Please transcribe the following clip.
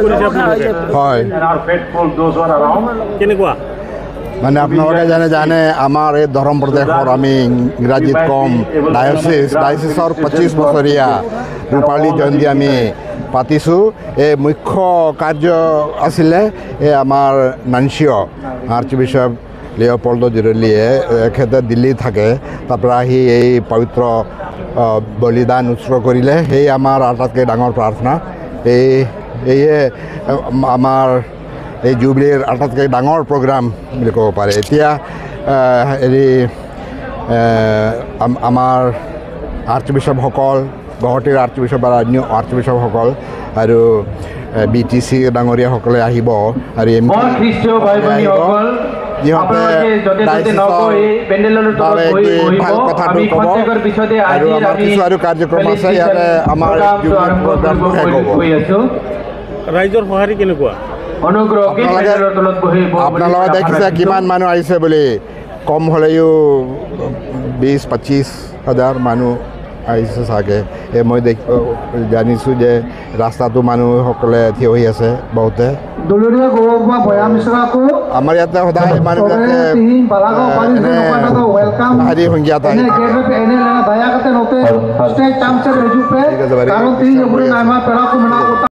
কৰিছে আপোনালোকে হয় কেনেকুৱা মানে আপোনালোকে জানে আমাৰ এই ধৰম প্ৰদেশৰ আমি ইংৰাজীত কম ডায়চিছৰ 25 বছৰীয়া ৰূপালী জয়ন্তী আমি পাতিছোঁ। এই মুখ্য কাৰ্য আছিলে এই আমাৰ নানচিঅ আৰ্চবিশ্বপ লিঅ'পল্ড জিৰলিয়ে এখেতে দিল্লীত থাকে তাৰ পৰা আহি এই পবিত্ৰ বলিদান উৎসৰ্গ কৰিলে। সেই আমাৰ আটাইতকৈ ডাঙৰ প্ৰাৰ্থনা। এয়ে আমাৰ এই জুবিলীৰ আটাইতকৈ ডাঙৰ প্ৰগ্ৰাম বুলি ক'ব পাৰে। এতিয়া হেৰি আমাৰ আৰ্চবিশ্বপসকল গুৱাহাটীৰ আৰ্চবিশ্বপ বা অন্য আৰ্চবিশ্বপসকল আৰু BTC ডাঙৰীয়াসকলে আহিব আৰু ভাল কথাটো ক'ব আৰু আমাৰ কিছু আৰু কাৰ্যক্ৰম আছে ইয়াতে আমাৰ প্ৰগ্ৰামটো শেষ হ'ব। ৰাইজৰ সঁহাৰি কেনেকুৱা আপোনালোকে দেখিছে কিমান মানুহ আহিছে বুলি কম হ'লেও 20-25 হাজাৰ মানুহ আহিছে চাগে। মই জানিছোঁ যে ৰাস্তাটো মানুহসকলে থিয় হৈ আছে বহুতে। আমাৰ ইয়াতে সদায় মানুহবিলাকে হেৰি সংখ্যাত আহে। ঠিক আছে বাৰু।